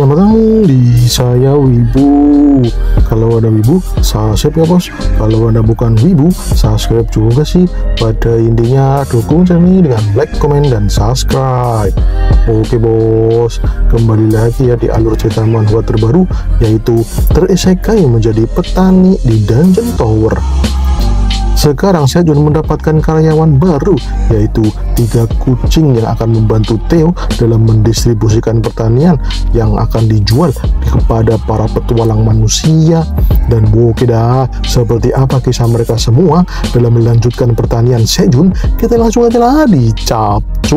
Selamat datang di Saya Wibu. Kalau ada Wibu, subscribe ya bos. Kalau anda bukan Wibu, subscribe juga sih. Pada intinya dukung channel ini dengan like, komen, dan subscribe. Oke bos, kembali lagi ya di alur cerita manhwa terbaru, yaitu terisekai menjadi petani di Dungeon Tower. Sekarang saya juga mendapatkan karyawan baru, yaitu 3 kucing yang akan membantu Theo dalam mendistribusikan pertanian yang akan dijual kepada para petualang manusia. Dan oke dah, seperti apa kisah mereka semua dalam melanjutkan pertanian Sejun, kita langsung aja lah dicapcus.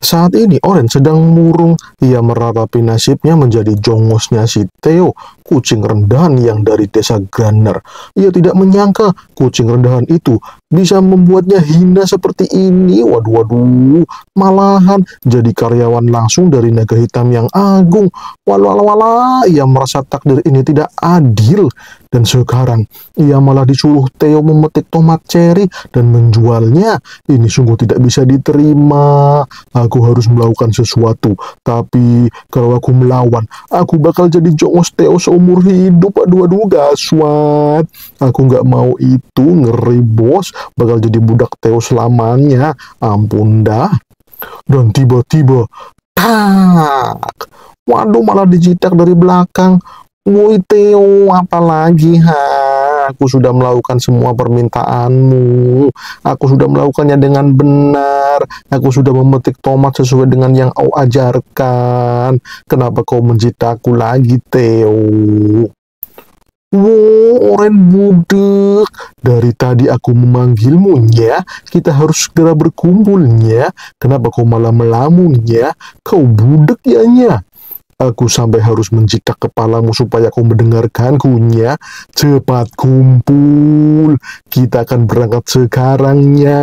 Saat ini Oren sedang murung. Ia meratapi nasibnya menjadi jongosnya si Theo, kucing rendahan yang dari desa Graner. Ia tidak menyangka kucing rendahan itu bisa membuatnya hina seperti ini. Waduh, malahan jadi karyawan langsung dari naga hitam yang agung. Walah, ia merasa takdir ini tidak adil. Dan sekarang ia malah disuruh Theo memetik tomat ceri dan menjualnya. Ini sungguh tidak bisa diterima. Aku harus melakukan sesuatu. Tapi kalau aku melawan, aku bakal jadi jongos Theo seumur hidup. Aduh, gaswat. Aku nggak mau itu, ngeri bos. Bakal jadi budak Theo selamanya. Ampun dah. Dan tiba-tiba, tak. Waduh, malah dijitak dari belakang. Woi Theo, apalagi Aku sudah melakukan semua permintaanmu. Aku sudah melakukannya dengan benar. Aku sudah memetik tomat sesuai dengan yang kau ajarkan. Kenapa kau menjitakku lagi, Theo? Wow, Oren budek. Dari tadi aku memanggilmu, ya. Kita harus segera berkumpulnya. Kenapa kau malah melamun, ya? Kau budek, ya, nya. Aku sampai harus menjitak kepalamu supaya kau mendengarkanku, nya. Cepat kumpul. Kita akan berangkat sekarang, nya.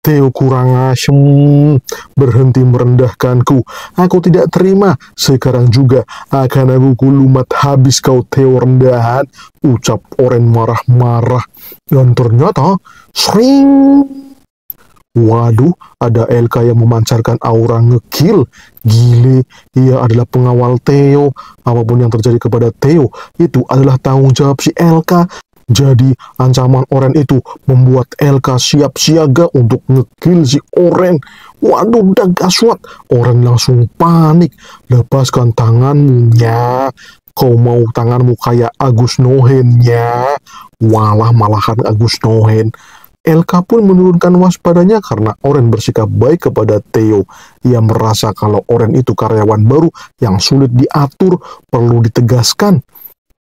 Theo kurang asem. Berhenti merendahkanku. Aku tidak terima. Sekarang juga akan aku kulumat habis kau, Theo rendahan. Ucap Oren marah-marah. Dan ternyata sering. Waduh, ada Elka yang memancarkan aura ngekill. Gile, ia adalah pengawal Theo. Apapun yang terjadi kepada Theo, itu adalah tanggung jawab si Elka. Jadi, ancaman Oren itu membuat Elka siap siaga untuk ngekill si Oren. Waduh, udah gaswat. Oren langsung panik. Lepaskan tanganmu, nya. Kau mau tanganmu kayak Agus Nohen, nya. Walah, malahan Agus Nohen. Elka pun menurunkan waspadanya karena Oren bersikap baik kepada Theo. Ia merasa kalau Oren itu karyawan baru yang sulit diatur, perlu ditegaskan.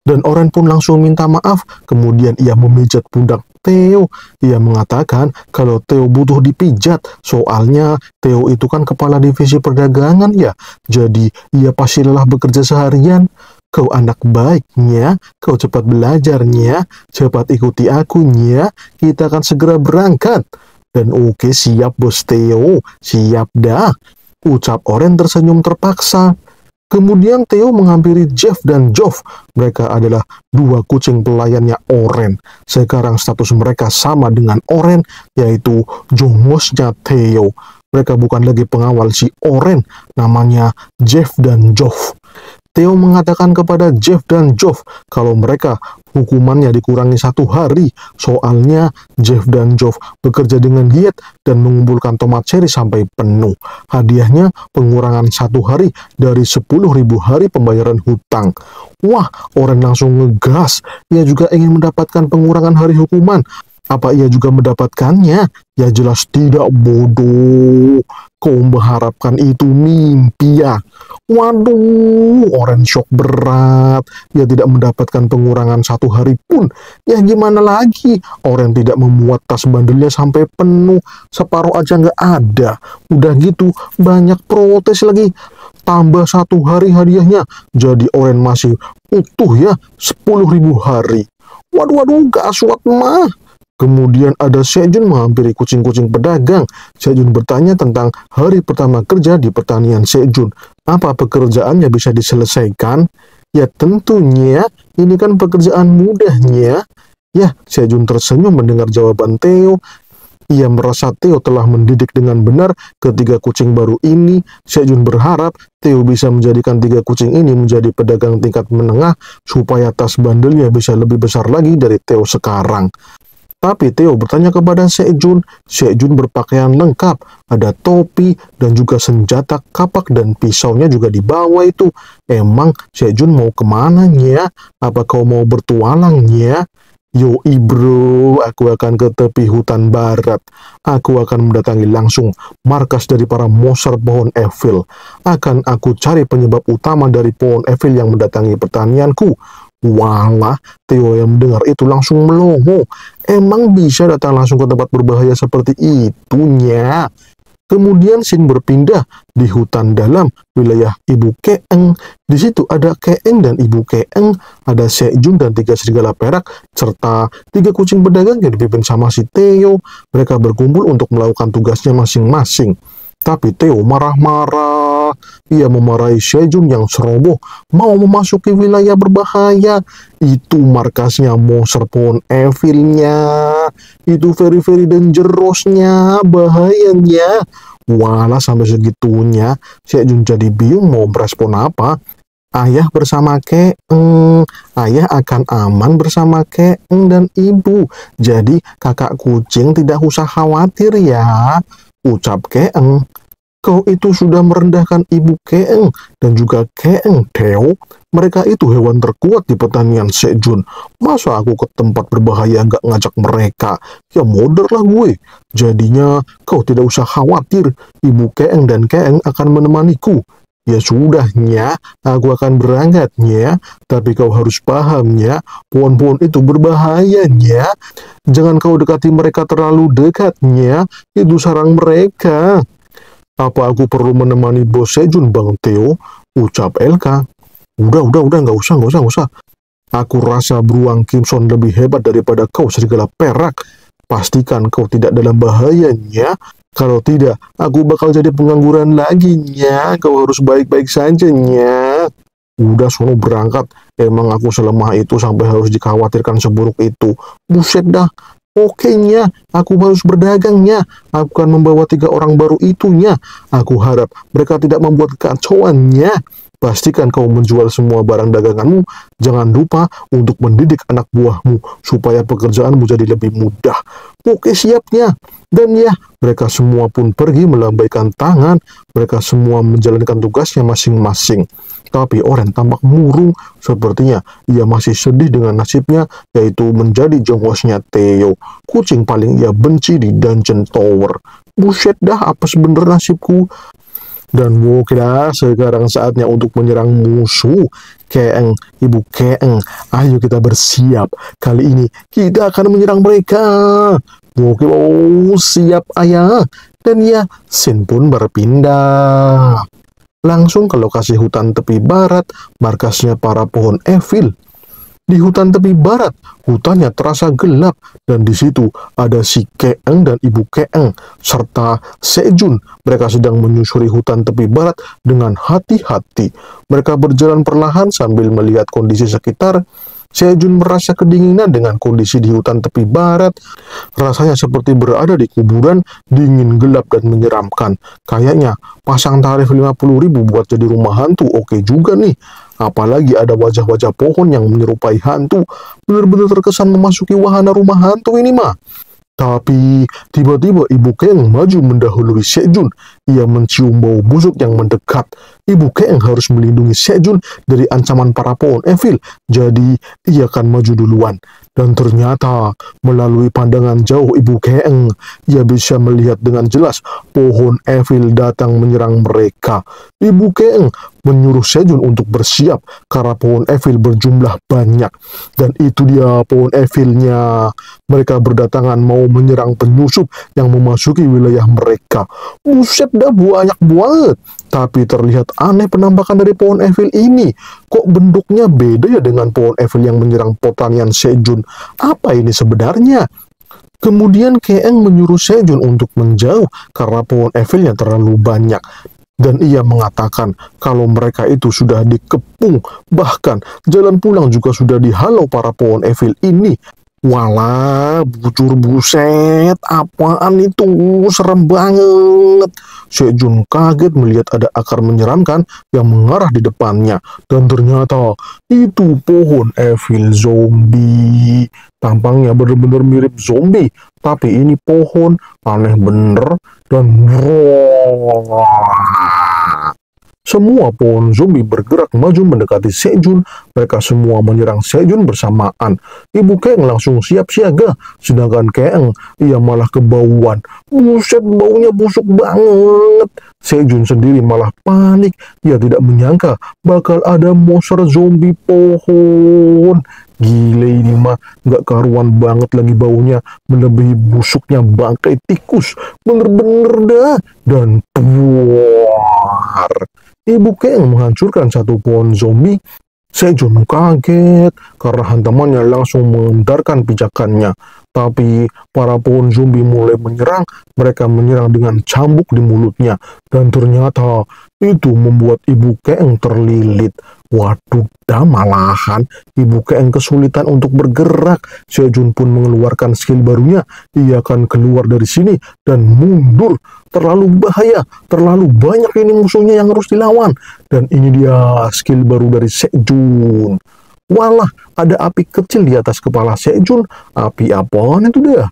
Dan Oren pun langsung minta maaf. Kemudian ia memijat pundak Theo. Ia mengatakan kalau Theo butuh dipijat. Soalnya Theo itu kan kepala divisi perdagangan, ya. Jadi ia pasti lelah bekerja seharian. Kau anak baiknya, kau cepat belajarnya, cepat ikuti akunya, kita akan segera berangkat. Dan oke, siap bos Theo, siap dah, ucap Oren tersenyum terpaksa. Kemudian Theo menghampiri Jeff dan Joff. Mereka adalah 2 kucing pelayannya Oren. Sekarang status mereka sama dengan Oren, yaitu jongosnya Theo. Mereka bukan lagi pengawal si Oren, namanya Jeff dan Joff. Theo mengatakan kepada Jeff dan Joff kalau mereka hukumannya dikurangi 1 hari. Soalnya Jeff dan Joff bekerja dengan giat dan mengumpulkan tomat ceri sampai penuh. Hadiahnya pengurangan 1 hari dari 10.000 hari pembayaran hutang. Wah, Oren langsung ngegas. Ia juga ingin mendapatkan pengurangan hari hukuman. Apa ia juga mendapatkannya? Ya jelas tidak, bodoh. Kau mengharapkan itu mimpi, ya? Waduh, Oren shock berat. Ia tidak mendapatkan pengurangan 1 hari pun. Ya gimana lagi? Oren tidak memuat tas bandelnya sampai penuh. Separuh aja nggak ada. Udah gitu, banyak protes lagi. Tambah 1 hari hadiahnya. Jadi Oren masih utuh, ya, 10.000 hari. Waduh, gaswat mah. Kemudian ada Sejun menghampiri kucing-kucing pedagang. Sejun bertanya tentang hari pertama kerja di pertanian Sejun. Apa pekerjaannya bisa diselesaikan? Ya tentunya, ini kan pekerjaan mudahnya. Ya, Sejun tersenyum mendengar jawaban Theo. Ia merasa Theo telah mendidik dengan benar ketiga kucing baru ini. Sejun berharap Theo bisa menjadikan tiga kucing ini menjadi pedagang tingkat menengah supaya tas bandelnya bisa lebih besar lagi dari Theo sekarang. Tapi Theo bertanya kepada Sejun. Sejun berpakaian lengkap, ada topi dan juga senjata kapak dan pisaunya juga di bawah itu. Emang Sejun mau kemana ya? Apa kau mau bertualangnya? Yoi bro, aku akan ke tepi hutan barat. Aku akan mendatangi langsung markas dari para monster pohon Evil. Akan aku cari penyebab utama dari pohon Evil yang mendatangi pertanianku. Walah, Theo yang mendengar itu langsung melongo. Emang bisa datang langsung ke tempat berbahaya seperti itunya? Kemudian scene berpindah di hutan dalam wilayah Ibu Keeng. Di situ ada Keeng dan Ibu Keeng, ada Sejun dan tiga serigala perak, serta tiga kucing pedagang yang dipimpin sama si Theo. Mereka berkumpul untuk melakukan tugasnya masing-masing. Tapi Theo marah-marah. Ia memarahi Sejun yang ceroboh mau memasuki wilayah berbahaya. Itu markasnya monster pohon Evilnya. Itu very dangerous-nya, bahayanya. Walah, sampai segitunya Sejun jadi bingung mau merespon apa. Ayah bersama Keeng. Ayah akan aman bersama Keeng dan ibu. Jadi kakak kucing tidak usah khawatir ya, ucap Keeng. Kau itu sudah merendahkan Ibu Keeng dan juga Keeng, Theo. Mereka itu hewan terkuat di pertanian Sejun. Masa aku ke tempat berbahaya nggak ngajak mereka? Ya modern lah gue. Jadinya kau tidak usah khawatir. Ibu Keeng dan Keeng akan menemaniku. Ya sudahnya, aku akan berangkatnya. Tapi kau harus pahamnya, pohon-pohon itu berbahayanya. Jangan kau dekati mereka terlalu dekatnya. Itu sarang mereka. Apa aku perlu menemani bos Sejun, Bang Theo? Ucap Elka. Udah, nggak usah. Aku rasa beruang Kimson lebih hebat daripada kau serigala perak. Pastikan kau tidak dalam bahayanya. Kalau tidak, aku bakal jadi pengangguran lagi, nya. Kau harus baik-baik saja, nya. Udah, sono berangkat. Emang aku selemah itu sampai harus dikhawatirkan seburuk itu. Buset dah. Oke nya, aku harus berdagangnya. Aku akan membawa 3 orang baru itunya. Aku harap mereka tidak membuat kekacauannya. Pastikan kau menjual semua barang daganganmu. Jangan lupa untuk mendidik anak buahmu supaya pekerjaanmu jadi lebih mudah. Oke, siapnya. Dan ya, mereka semua pun pergi melambaikan tangan. Mereka semua menjalankan tugasnya masing-masing. Tapi Oren tampak murung, sepertinya ia masih sedih dengan nasibnya, yaitu menjadi jongosnya Theo, kucing paling ia benci di Dungeon Tower. Buset dah, apa sebenarnya nasibku? Dan oke dah, sekarang saatnya untuk menyerang musuh. Keeng, Ibu Keeng, ayo kita bersiap. Kali ini kita akan menyerang mereka. Oke, siap ayah. Dan ya, scene pun berpindah langsung ke lokasi hutan tepi barat, markasnya para pohon Evil. Di hutan tepi barat, hutannya terasa gelap, dan di situ ada si Keeng dan Ibu Keeng, serta Sejun. Mereka sedang menyusuri hutan tepi barat dengan hati-hati. Mereka berjalan perlahan sambil melihat kondisi sekitar. Sejun merasa kedinginan dengan kondisi di hutan tepi barat. Rasanya seperti berada di kuburan, dingin, gelap, dan menyeramkan. Kayaknya pasang tarif 50.000 buat jadi rumah hantu oke juga nih. Apalagi ada wajah-wajah pohon yang menyerupai hantu. Benar-benar terkesan memasuki wahana rumah hantu ini mah. Tapi tiba-tiba Ibu Keeng maju mendahului Sejun. Ia mencium bau busuk yang mendekat. Ibu Keeng harus melindungi Sejun dari ancaman para pohon Evil. Jadi ia akan maju duluan. Dan ternyata melalui pandangan jauh Ibu Keeng, ia bisa melihat dengan jelas pohon Evil datang menyerang mereka. Ibu Keeng menyuruh Sejun untuk bersiap karena pohon Evil berjumlah banyak. Dan itu dia pohon Evilnya. Mereka berdatangan mau menyerang penyusup yang memasuki wilayah mereka. Buset dah, banyak banget. Tapi terlihat aneh penampakan dari pohon Evil ini. Kok bentuknya beda ya dengan pohon Evil yang menyerang pertanian Sejun? Apa ini sebenarnya? Kemudian Keeng menyuruh Sejun untuk menjauh karena pohon Evilnya terlalu banyak. Dan ia mengatakan kalau mereka itu sudah dikepung. Bahkan jalan pulang juga sudah dihalau para pohon Evil ini. Walah, bujur buset, apaan itu? Serem banget. Sejun kaget melihat ada akar menyeramkan yang mengarah di depannya. Dan ternyata itu pohon evil zombie. Tampangnya benar-benar mirip zombie. Tapi ini pohon aneh bener dan semua pohon zombie bergerak maju mendekati Sejun. Mereka semua menyerang Sejun bersamaan. Ibu Keng langsung siap siaga, sedangkan Keng, ia malah kebauan. Buset, baunya busuk banget. Sejun sendiri malah panik. Ia tidak menyangka bakal ada monster zombie pohon. Gile ini mah, nggak karuan banget lagi baunya, melebihi busuknya bangkai tikus. Bener-bener dah. Dan puar. Ibu Keng menghancurkan satu pohon zombie. Sejun kaget karena hantamannya langsung mengendarkan pijakannya. Tapi para pohon zombie mulai menyerang. Mereka menyerang dengan cambuk di mulutnya. Dan ternyata itu membuat Ibu Keng terlilit. Waduh, dah malahan Ibu Keng kesulitan untuk bergerak. Sejun pun mengeluarkan skill barunya. Ia akan keluar dari sini dan mundur. Terlalu bahaya, terlalu banyak ini musuhnya yang harus dilawan. Dan ini dia skill baru dari Sejun. Walah, ada api kecil di atas kepala Sejun. Api apaan itu dia?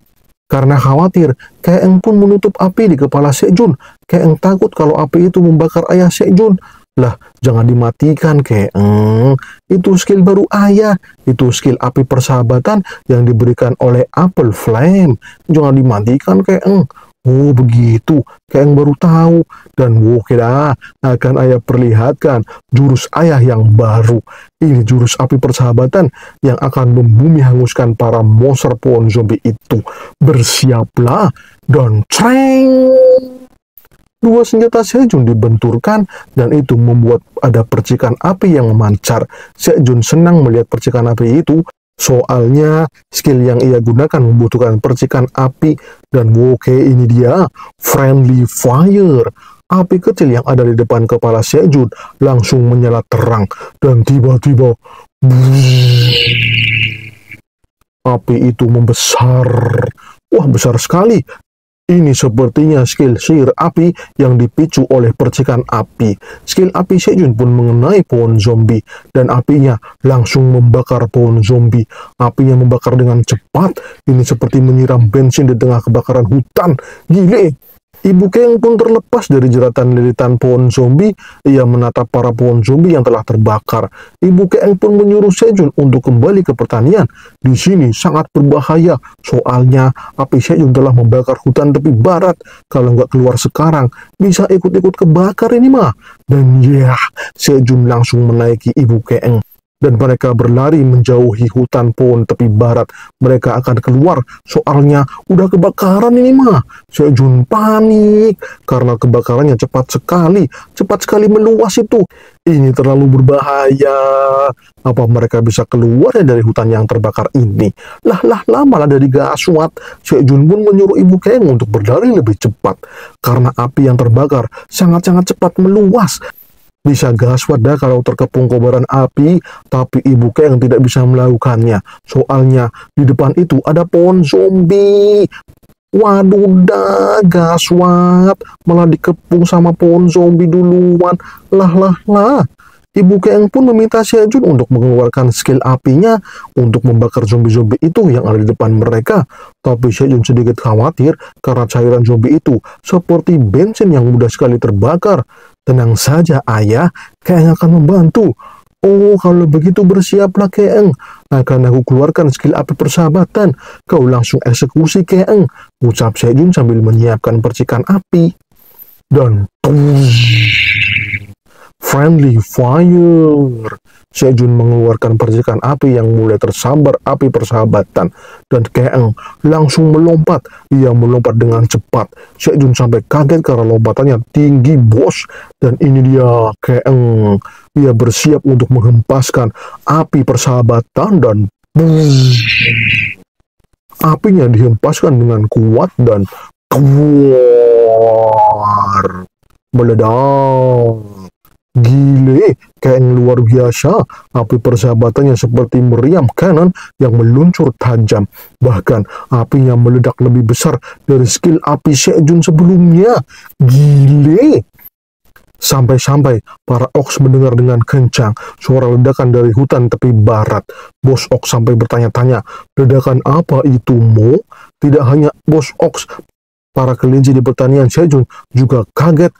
Karena khawatir, Keeng pun menutup api di kepala Sejun. Keeng takut kalau api itu membakar ayah Sejun. Lah, jangan dimatikan, Keeng. Itu skill baru ayah. Itu skill api persahabatan yang diberikan oleh Apple Flame. Jangan dimatikan, Keeng. Oh, begitu. Keeng baru tahu. Dan oke dah, akan ayah perlihatkan jurus ayah yang baru. Ini jurus api persahabatan yang akan membumi hanguskan para monster pohon zombie itu. Bersiaplah. Dan treng! Dua senjata Sejun dibenturkan dan itu membuat ada percikan api yang memancar. Sejun senang melihat percikan api itu, soalnya skill yang ia gunakan membutuhkan percikan api. Dan oke, ini dia Friendly Fire. Api kecil yang ada di depan kepala Sejun langsung menyala terang dan tiba-tiba api itu membesar. Wah, besar sekali. Ini sepertinya skill sihir api yang dipicu oleh percikan api. Skill api Sejun pun mengenai pohon zombie, dan apinya langsung membakar pohon zombie. Apinya membakar dengan cepat. Ini seperti menyiram bensin di tengah kebakaran hutan. Gile! Ibu Keng pun terlepas dari jeratan lilitan pohon zombie. Ia menatap para pohon zombie yang telah terbakar. Ibu Keng pun menyuruh Sejun untuk kembali ke pertanian. Di sini sangat berbahaya, soalnya api Sejun telah membakar hutan tepi barat. Kalau nggak keluar sekarang, bisa ikut-ikut kebakar ini mah. Dan ya, Sejun langsung menaiki Ibu Keng. Dan mereka berlari menjauhi hutan pohon tepi barat. Mereka akan keluar, soalnya udah kebakaran ini mah. Sejun panik, karena kebakarannya cepat sekali meluas itu. Ini terlalu berbahaya. Apa mereka bisa keluar dari hutan yang terbakar ini? Lah, malah dari gaswat. Sejun pun menyuruh Ibu Keng untuk berlari lebih cepat. Karena api yang terbakar sangat-sangat cepat meluas. Bisa gaswat dah kalau terkepung kobaran api, tapi Ibu Keng tidak bisa melakukannya. Soalnya di depan itu ada pohon zombie. Waduh dah, gaswat. Malah dikepung sama pohon zombie duluan. Lah. Ibu Keng pun meminta Sejun untuk mengeluarkan skill apinya untuk membakar zombie-zombie itu yang ada di depan mereka. Tapi Sejun sedikit khawatir karena cairan zombie itu seperti bensin yang mudah sekali terbakar. Tenang saja ayah, Keng akan membantu. Oh, kalau begitu bersiaplah Keng. Akan aku keluarkan skill api persahabatan. Kau langsung eksekusi Keng, ucap Sejun sambil menyiapkan percikan api. Dan Friendly Fire. Sejun mengeluarkan percikan api yang mulai tersambar api persahabatan. Dan Keng langsung melompat. Ia melompat dengan cepat. Sejun sampai kaget karena lompatannya tinggi bos. Dan ini dia Keng. Ia bersiap untuk menghempaskan api persahabatan dan apinya dihempaskan dengan kuat dan keluar. Meledak. Gile, Kang luar biasa. Api persahabatannya seperti meriam kanan yang meluncur tajam. Bahkan apinya meledak lebih besar dari skill api Sejun sebelumnya. Gile. Sampai-sampai para Ox mendengar dengan kencang suara ledakan dari hutan tepi barat. Bos Ox sampai bertanya-tanya, ledakan apa itu, Mo? Tidak hanya Bos Ox, para kelinci di pertanian Sejun juga kaget.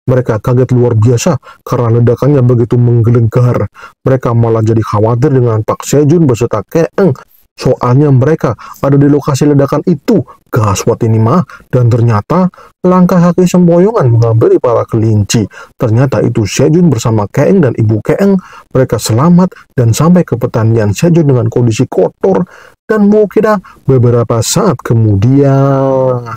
Mereka kaget luar biasa karena ledakannya begitu menggelegar. Mereka malah jadi khawatir dengan Pak Sejun beserta Keeng. Soalnya mereka ada di lokasi ledakan itu. Gaswat ini mah. Dan ternyata langkah kaki sempoyongan menghampiri para kelinci. Ternyata itu Sejun bersama Keeng dan Ibu Keeng. Mereka selamat dan sampai ke pertanian Sejun dengan kondisi kotor. Dan mau kira beberapa saat kemudian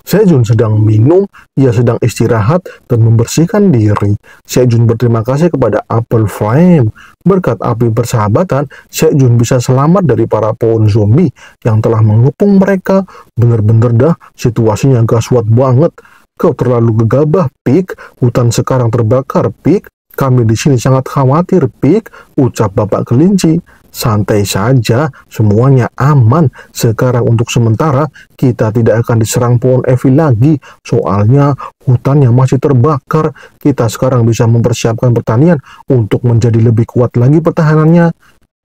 Sejun sedang minum, ia sedang istirahat dan membersihkan diri. Sejun berterima kasih kepada Apple Flame. Berkat api persahabatan, Sejun bisa selamat dari para pohon zombie yang telah mengepung mereka. Bener-bener dah, situasinya gaswat banget. Kau terlalu gegabah, Pig. Hutan sekarang terbakar, Pig. Kami di sini sangat khawatir, Pig. Ucap Bapak Kelinci. Santai saja, semuanya aman. Sekarang untuk sementara, kita tidak akan diserang pohon Evi lagi. Soalnya hutannya masih terbakar. Kita sekarang bisa mempersiapkan pertanian untuk menjadi lebih kuat lagi pertahanannya.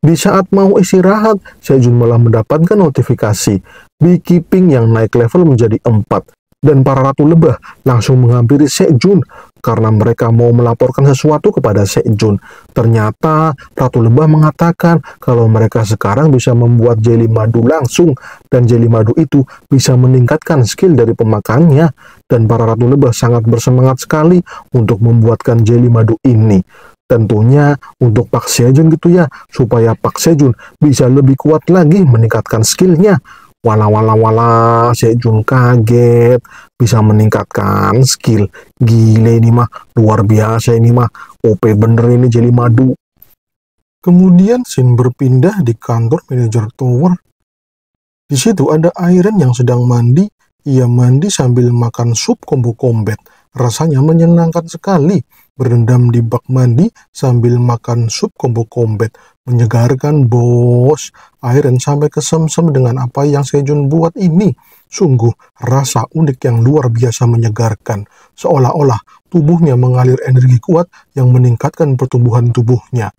Di saat mau istirahat, Sejun malah mendapatkan notifikasi. Beekeeping yang naik level menjadi 4. Dan para ratu lebah langsung menghampiri Sejun karena mereka mau melaporkan sesuatu kepada Sejun. Ternyata ratu lebah mengatakan kalau mereka sekarang bisa membuat jeli madu langsung, dan jeli madu itu bisa meningkatkan skill dari pemakannya. Dan para ratu lebah sangat bersemangat sekali untuk membuatkan jeli madu ini. Tentunya untuk Pak Sejun gitu ya, supaya Pak Sejun bisa lebih kuat lagi meningkatkan skillnya. Wala, Sejun kaget bisa meningkatkan skill. Gile ini mah, luar biasa ini mah. OP bener ini jeli madu. Kemudian scene berpindah di kantor manajer tower. Di situ ada Iron yang sedang mandi. Ia mandi sambil makan sup combo combat. Rasanya menyenangkan sekali. Berendam di bak mandi sambil makan sup combo combat. Menyegarkan, bos. Iron sampai kesemsem dengan apa yang Sejun buat ini. Sungguh rasa unik yang luar biasa menyegarkan. Seolah-olah tubuhnya mengalir energi kuat yang meningkatkan pertumbuhan tubuhnya.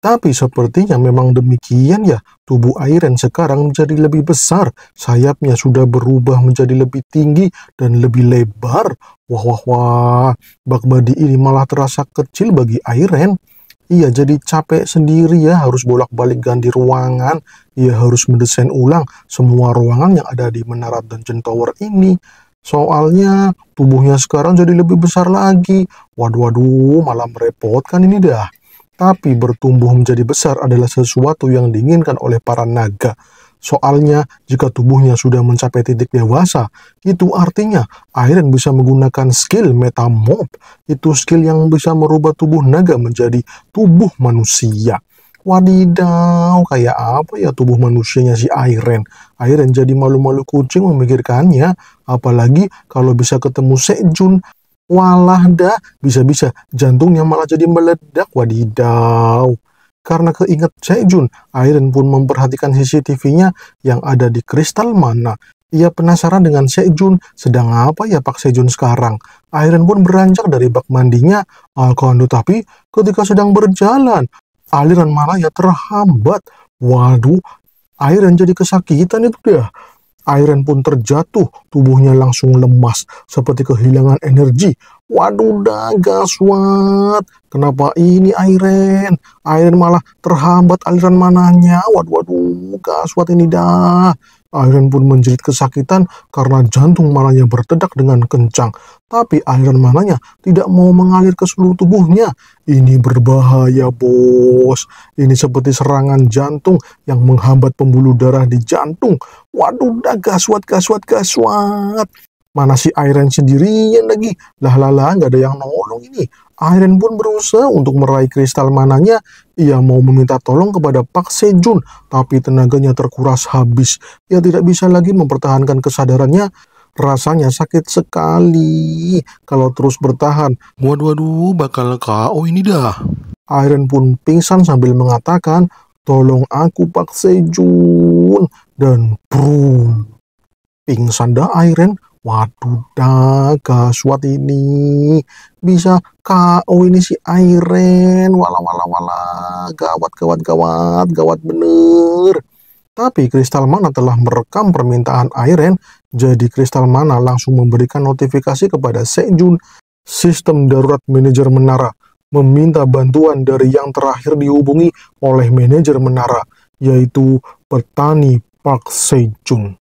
Tapi sepertinya memang demikian ya, tubuh Iron sekarang menjadi lebih besar, sayapnya sudah berubah menjadi lebih tinggi dan lebih lebar. Wah, bak mandi ini malah terasa kecil bagi Iron. Ia jadi capek sendiri ya, harus bolak-balik ganti ruangan. Ia harus mendesain ulang semua ruangan yang ada di Menara Dungeon Tower ini. Soalnya tubuhnya sekarang jadi lebih besar lagi. Waduh, malah merepotkan ini dah. Tapi bertumbuh menjadi besar adalah sesuatu yang diinginkan oleh para naga. Soalnya jika tubuhnya sudah mencapai titik dewasa, itu artinya Iron bisa menggunakan skill Metamorph. Itu skill yang bisa merubah tubuh naga menjadi tubuh manusia. Wadidaw, kayak apa ya tubuh manusianya si Iron? Iron jadi malu-malu kucing memikirkannya, apalagi kalau bisa ketemu Sejun. Walah dah, bisa-bisa jantungnya malah jadi meledak, wadidaw. Karena keinget Sejun, Iron pun memperhatikan CCTV-nya yang ada di kristal mana. Ia penasaran dengan Sejun, sedang apa ya Pak Sejun sekarang? Iron pun beranjak dari bak mandinya, akan tetapi ketika sedang berjalan, aliran mananya terhambat. Waduh, Iron jadi kesakitan itu dah. Iron pun terjatuh, tubuhnya langsung lemas, seperti kehilangan energi. Waduh dah, gaswat. Kenapa ini Iron? Iron malah terhambat aliran mananya. Waduh, gaswat ini dah. Iron pun menjerit kesakitan karena jantung mananya berdetak dengan kencang. Tapi aliran mananya tidak mau mengalir ke seluruh tubuhnya. Ini berbahaya, bos. Ini seperti serangan jantung yang menghambat pembuluh darah di jantung. Waduh, dah gaswat. Mana si Iron sendirian lagi? Lah, nggak ada yang nolong ini. Iron pun berusaha untuk meraih kristal mananya. Ia mau meminta tolong kepada Pak Sejun, tapi tenaganya terkuras habis. Ia tidak bisa lagi mempertahankan kesadarannya. Rasanya sakit sekali kalau terus bertahan. Waduh, bakal KO ini dah. Iren pun pingsan sambil mengatakan, "Tolong aku Pak Sejun." Dan brum, pingsan dah Iren. Waduh dah, gaswat ini. Bisa KO ini si Iren. Wala wala wala. Gawat gawat gawat, gawat bener. Tapi Kristal Mana telah merekam permintaan Iren, jadi Kristal Mana langsung memberikan notifikasi kepada Sejun. Sistem darurat manajer menara meminta bantuan dari yang terakhir dihubungi oleh manajer menara, yaitu petani Park Sejun.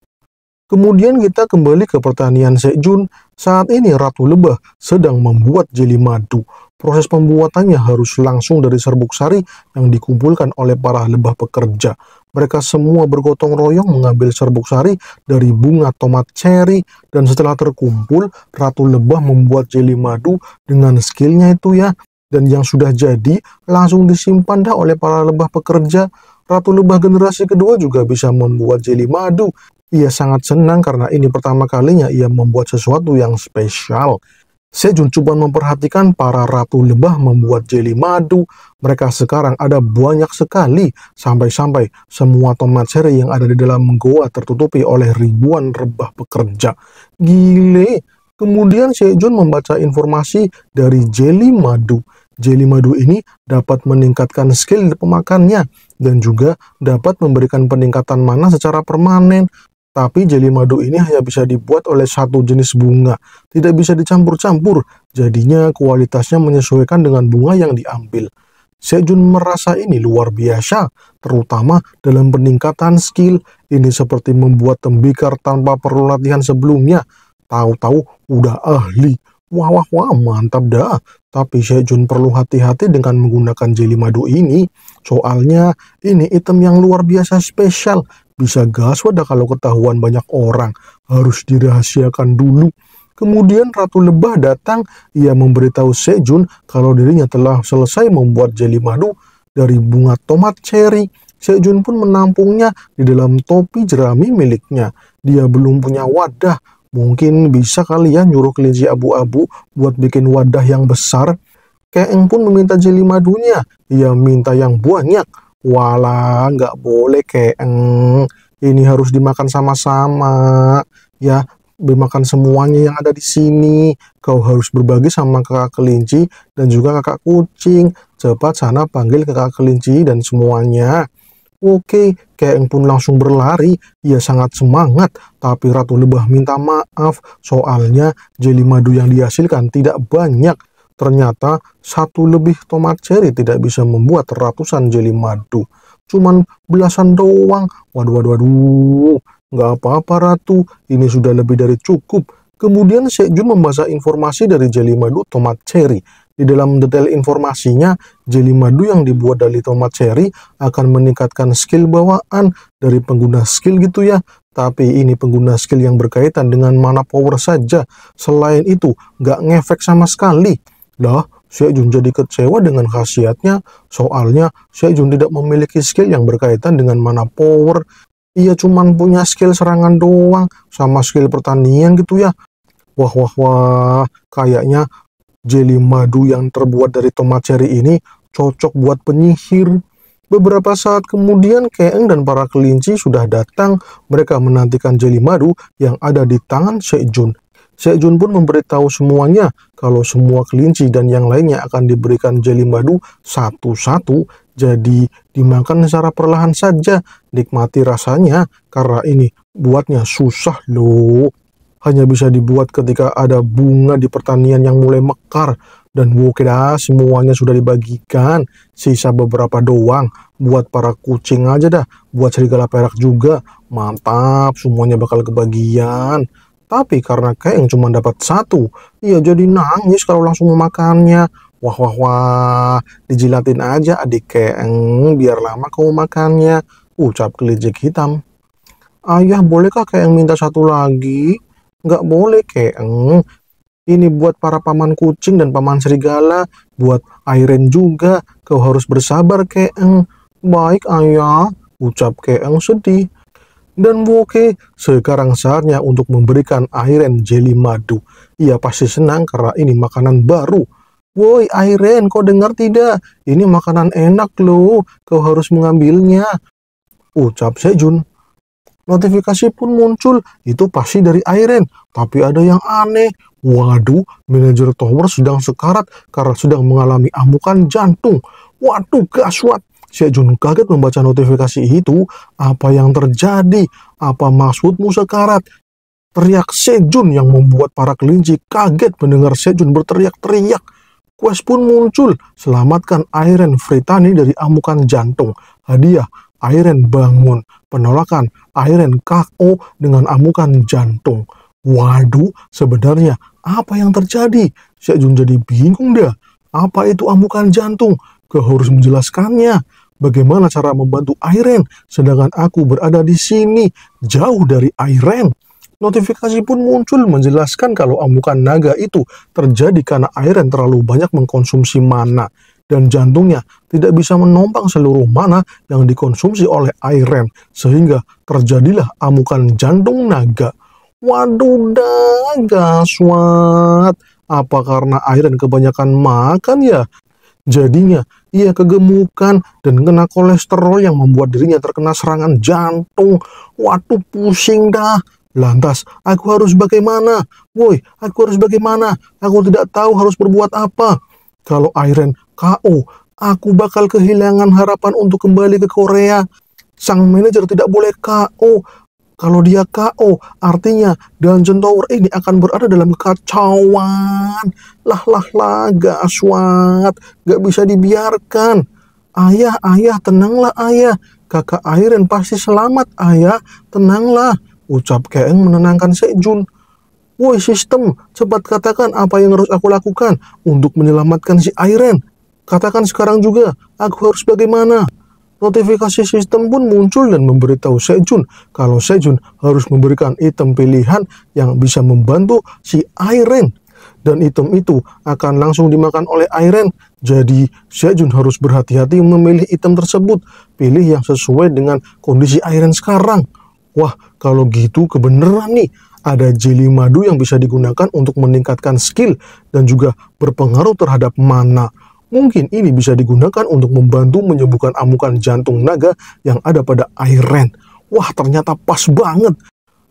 Kemudian kita kembali ke pertanian Sejun. Saat ini Ratu Lebah sedang membuat jeli madu. Proses pembuatannya harus langsung dari serbuk sari yang dikumpulkan oleh para lebah pekerja. Mereka semua bergotong royong mengambil serbuk sari dari bunga tomat ceri, dan setelah terkumpul, Ratu Lebah membuat jeli madu dengan skillnya itu ya. Dan yang sudah jadi langsung disimpan dah oleh para lebah pekerja. Ratu Lebah generasi kedua juga bisa membuat jeli madu. Ia sangat senang karena ini pertama kalinya ia membuat sesuatu yang spesial. Sejun coba memperhatikan para ratu lebah membuat jeli madu. Mereka sekarang ada banyak sekali, sampai-sampai semua tomat seri yang ada di dalam goa tertutupi oleh ribuan lebah pekerja. Gile! Kemudian Sejun membaca informasi dari jeli madu. Jeli madu ini dapat meningkatkan skill pemakannya dan juga dapat memberikan peningkatan mana secara permanen. Tapi jeli madu ini hanya bisa dibuat oleh satu jenis bunga, tidak bisa dicampur-campur, jadinya kualitasnya menyesuaikan dengan bunga yang diambil. Sejun merasa ini luar biasa, terutama dalam peningkatan skill. Ini seperti membuat tembikar tanpa perlu latihan sebelumnya. Tahu-tahu udah ahli. Wah, wah, wah, mantap dah. Tapi Sejun perlu hati-hati dengan menggunakan jeli madu ini. Soalnya ini item yang luar biasa spesial. Bisa gaswat dah kalau ketahuan banyak orang. Harus dirahasiakan dulu. Kemudian Ratu Lebah datang. Ia memberitahu Sejun kalau dirinya telah selesai membuat jeli madu dari bunga tomat ceri. Sejun pun menampungnya di dalam topi jerami miliknya. Dia belum punya wadah. Mungkin bisa kali ya nyuruh kelinci abu-abu buat bikin wadah yang besar. Keeng pun meminta jeli madunya. Ia minta yang banyak. Walah, nggak boleh Keeng. Ini harus dimakan sama-sama. Ya, dimakan semuanya yang ada di sini. Kau harus berbagi sama kakak kelinci dan juga kakak kucing. Cepat sana panggil kakak kelinci dan semuanya. Oke, Keeng pun langsung berlari. Ia sangat semangat, tapi Ratu Lebah minta maaf. Soalnya jeli madu yang dihasilkan tidak banyak. Ternyata satu lebih tomat ceri tidak bisa membuat ratusan jeli madu. Cuman belasan doang. Waduh, waduh, waduh. Nggak apa-apa Ratu, ini sudah lebih dari cukup. Kemudian Sejun membaca informasi dari jeli madu tomat ceri. Di dalam detail informasinya, jeli madu yang dibuat dari tomat ceri akan meningkatkan skill bawaan dari pengguna skill gitu ya. Tapi ini pengguna skill yang berkaitan dengan mana power saja. Selain itu, nggak ngefek sama sekali. Dah, Sejun jadi kecewa dengan khasiatnya. Soalnya, Sejun tidak memiliki skill yang berkaitan dengan mana power. Ia cuma punya skill serangan doang, sama skill pertanian gitu ya. Wah, wah, wah, kayaknya jeli madu yang terbuat dari tomat ceri ini cocok buat penyihir. Beberapa saat kemudian Keeng dan para kelinci sudah datang. Mereka menantikan jeli madu yang ada di tangan Sejun. Sejun pun memberitahu semuanya kalau semua kelinci dan yang lainnya akan diberikan jeli madu satu-satu. Jadi dimakan secara perlahan saja. Nikmati rasanya karena ini buatnya susah loh. Hanya bisa dibuat ketika ada bunga di pertanian yang mulai mekar. Dan oke dah, semuanya sudah dibagikan. Sisa beberapa doang. Buat para kucing aja dah. Buat serigala perak juga. Mantap, semuanya bakal kebagian. Tapi karena Keeng cuma dapat satu, ia jadi nangis kalau langsung memakannya. Wah, wah, wah. Dijilatin aja adik Keeng, biar lama kau makannya. Ucap kelinci hitam. Ayah, bolehkah Keeng minta satu lagi? Nggak boleh, Keeng. Ini buat para paman kucing dan paman serigala. Buat Iren juga. Kau harus bersabar, Keeng. Baik, ayah. Ucap Keeng sedih. Dan Woke, sekarang saatnya untuk memberikan Airen jeli madu. Ia pasti senang karena ini makanan baru. Woi Airen, kau dengar tidak? Ini makanan enak loh, kau harus mengambilnya, ucap Sejun. Notifikasi pun muncul, itu pasti dari Airen. Tapi ada yang aneh. Waduh, manajer tower sedang sekarat karena sedang mengalami amukan jantung. Waduh, gaswat. Sejun kaget membaca notifikasi itu. Apa yang terjadi? Apa maksudmu sekarat? Teriak Sejun yang membuat para kelinci kaget mendengar Sejun berteriak-teriak. Quest pun muncul, selamatkan Airen Fritani dari amukan jantung. Hadiah, Airen bangun. Penolakan, Airen KO dengan amukan jantung. Waduh, sebenarnya apa yang terjadi? Sejun jadi bingung dah. Apa itu amukan jantung? Kau harus menjelaskannya. Bagaimana cara membantu Airen, sedangkan aku berada di sini, jauh dari Airen. Notifikasi pun muncul menjelaskan kalau amukan naga itu terjadi karena Airen terlalu banyak mengkonsumsi mana, dan jantungnya tidak bisa menompang seluruh mana yang dikonsumsi oleh Airen, sehingga terjadilah amukan jantung naga. Waduh, gaswat. Apa karena Airen kebanyakan makan ya? Jadinya, ia kegemukan dan kena kolesterol yang membuat dirinya terkena serangan jantung. Waduh, pusing dah. Lantas, aku harus bagaimana? Woi, aku harus bagaimana? Aku tidak tahu harus berbuat apa. Kalau Airen KO, aku bakal kehilangan harapan untuk kembali ke Korea. Sang manajer tidak boleh KO. Kalau dia KO, artinya Dungeon Tower ini akan berada dalam kekacauan. Lah, gaswat. Gak bisa dibiarkan. Ayah, tenanglah ayah. Kakak Airen pasti selamat, ayah. Tenanglah, ucap Keeng menenangkan Sejun. Woi sistem, cepat katakan apa yang harus aku lakukan untuk menyelamatkan si Airen. Katakan sekarang juga, aku harus bagaimana? Notifikasi sistem pun muncul dan memberitahu Sejun kalau Sejun harus memberikan item pilihan yang bisa membantu si Airen. Dan item itu akan langsung dimakan oleh Airen. Jadi Sejun harus berhati-hati memilih item tersebut. Pilih yang sesuai dengan kondisi Airen sekarang. Wah, kalau gitu kebenaran nih. Ada jeli madu yang bisa digunakan untuk meningkatkan skill dan juga berpengaruh terhadap mana. Mungkin ini bisa digunakan untuk membantu menyembuhkan amukan jantung naga yang ada pada Airen. Wah, ternyata pas banget.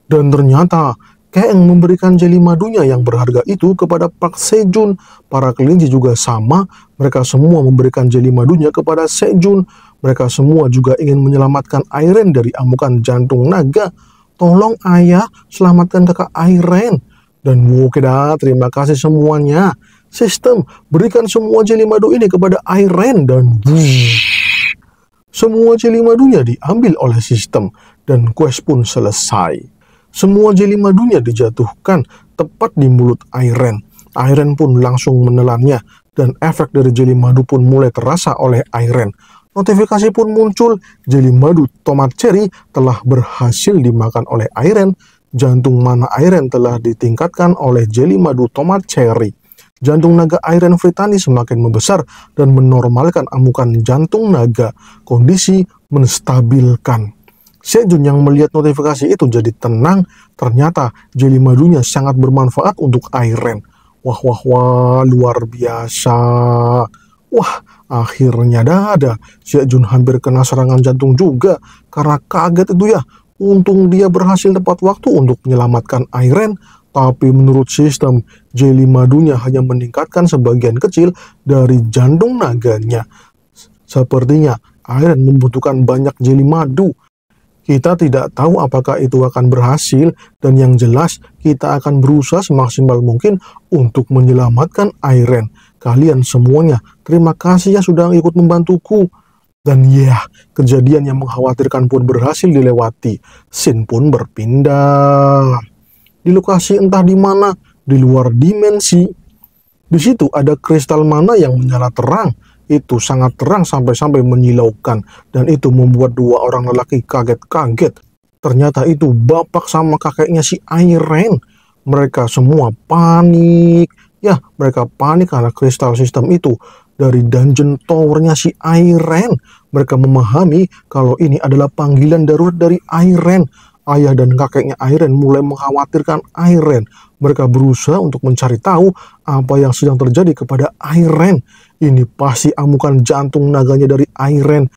Dan ternyata Keeng memberikan jeli madunya yang berharga itu kepada Park Sejun. Para kelinci juga sama, mereka semua memberikan jeli madunya kepada Sejun. Mereka semua juga ingin menyelamatkan Airen dari amukan jantung naga. Tolong ayah, selamatkan kakak Airen. Dan oke dah, terima kasih semuanya. Sistem, berikan semua jeli madu ini kepada Airen dan semua jeli madunya diambil oleh sistem dan quest pun selesai. Semua jeli madunya dijatuhkan tepat di mulut Airen. Airen pun langsung menelannya dan efek dari jeli madu pun mulai terasa oleh Airen. Notifikasi pun muncul, jeli madu tomat cherry telah berhasil dimakan oleh Airen. Jantung mana Airen telah ditingkatkan oleh jeli madu tomat cherry. Jantung naga Airen Fritani semakin membesar dan menormalkan amukan jantung naga. Kondisi menstabilkan. Sejun yang melihat notifikasi itu jadi tenang. Ternyata jeli madunya sangat bermanfaat untuk Airen. Wah, luar biasa. Wah, akhirnya ada. Sejun hampir kena serangan jantung juga karena kaget itu ya. Untung dia berhasil tepat waktu untuk menyelamatkan Airen. Tapi menurut sistem, jeli madunya hanya meningkatkan sebagian kecil dari jantung naganya. Sepertinya Airen membutuhkan banyak jeli madu. Kita tidak tahu apakah itu akan berhasil, dan yang jelas kita akan berusaha semaksimal mungkin untuk menyelamatkan Airen. Kalian semuanya, terima kasih ya sudah ikut membantuku. Dan ya, kejadian yang mengkhawatirkan pun berhasil dilewati. Scene pun berpindah. Di lokasi entah di mana, di luar dimensi. Di situ ada kristal mana yang menyala terang. Itu sangat terang sampai-sampai menyilaukan. Dan itu membuat dua orang lelaki kaget-kaget. Ternyata itu bapak sama kakeknya si Airen. Mereka semua panik. Ya, mereka panik karena kristal sistem itu dari dungeon towernya si Airen. Mereka memahami kalau ini adalah panggilan darurat dari Airen. ayah dan kakeknya Airen mulai mengkhawatirkan Airen. Mereka berusaha untuk mencari tahu apa yang sedang terjadi kepada Airen. Ini pasti amukan jantung naganya dari Airen.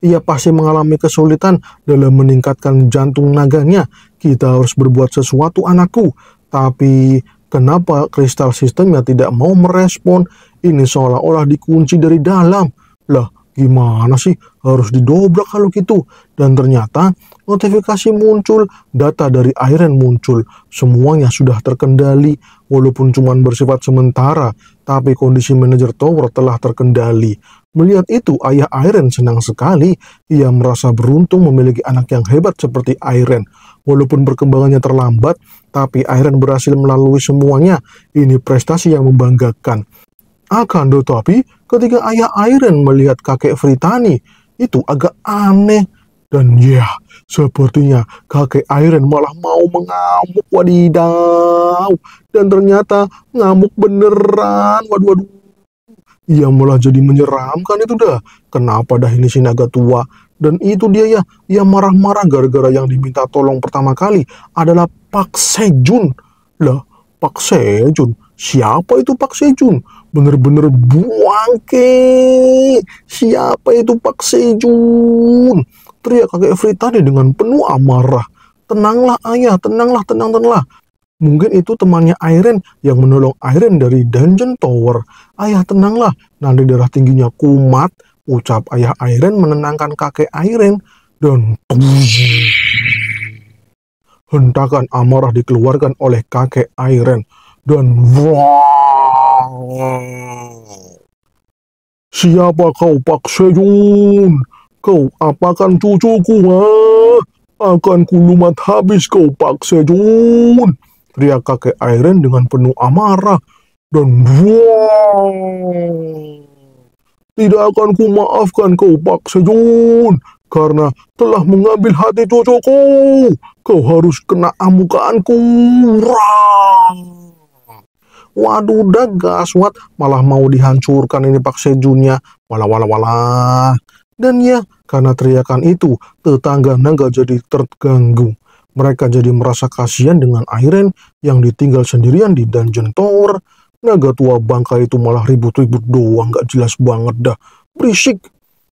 Ia pasti mengalami kesulitan dalam meningkatkan jantung naganya. Kita harus berbuat sesuatu, anakku. Tapi kenapa kristal sistemnya tidak mau merespon? Ini seolah-olah dikunci dari dalam. Lah, gimana sih? Harus didobrak kalau gitu. Dan ternyata notifikasi muncul, data dari Airen muncul. Semuanya sudah terkendali, walaupun cuma bersifat sementara. Tapi kondisi manajer tower telah terkendali. Melihat itu, ayah Airen senang sekali. Ia merasa beruntung memiliki anak yang hebat seperti Airen. Walaupun perkembangannya terlambat, tapi Airen berhasil melalui semuanya. Ini prestasi yang membanggakan. Akan tetapi, ketika ayah Airen melihat kakek Fritani, itu agak aneh. Dan ya, sepertinya kakek Airen malah mau mengamuk, wadidaw. Dan ternyata ngamuk beneran, waduh. Ia malah jadi menyeramkan itu dah. Kenapa dah ini si naga tua? Dan itu dia ya, ia marah-marah gara-gara yang diminta tolong pertama kali adalah Pak Sejun. Lah, Pak Sejun? Siapa itu Pak Sejun? Bener-bener buangke. Siapa itu Pak Sejun? Teriak kakek Fritani dengan penuh amarah. Tenanglah ayah, tenanglah, tenang. Mungkin itu temannya Airen yang menolong Airen dari Dungeon Tower. Ayah tenanglah, nanti darah tingginya kumat. Ucap ayah Airen menenangkan kakek Airen. Dan hentakan amarah dikeluarkan oleh kakek Airen. Dan siapa kau Pak Sejun? Kau apakan cucuku, ha? Akan kulumat habis kau Pak Sejun. Teriak kakek Airen dengan penuh amarah. Dan tidak akan kumaafkan kau Pak Sejun, karena telah mengambil hati cucuku. Kau harus kena amukanku. Waduh, dah gaswat, malah mau dihancurkan ini Pak Sejunnya. Walah. Dan ya, karena teriakan itu, tetangga naga jadi terganggu. Mereka jadi merasa kasihan dengan Airen yang ditinggal sendirian di Dungeon Tower. Naga tua bangka itu malah ribut-ribut doang, gak jelas banget dah. Berisik.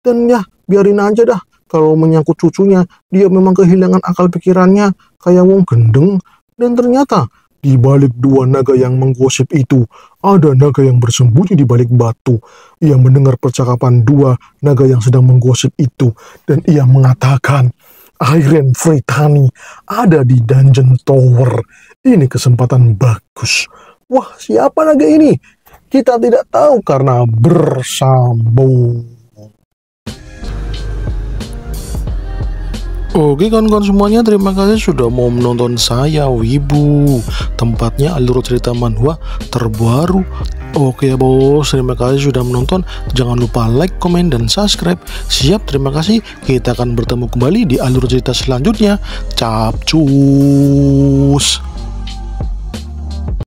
Dan ya, biarin aja dah. Kalau menyangkut cucunya, dia memang kehilangan akal pikirannya, kayak wong gendeng. Dan ternyata, di balik dua naga yang menggosip itu, ada naga yang bersembunyi di balik batu. Ia mendengar percakapan dua naga yang sedang menggosip itu, dan ia mengatakan, Airen Fritani ada di Dungeon Tower. Ini kesempatan bagus. Wah, siapa naga ini? Kita tidak tahu karena bersambung. Oke kawan-kawan semuanya, terima kasih sudah mau menonton saya Wibu, tempatnya alur cerita manhwa terbaru. Oke ya bos, terima kasih sudah menonton. Jangan lupa like, komen, dan subscribe. Siap, terima kasih. Kita akan bertemu kembali di alur cerita selanjutnya. Capcus.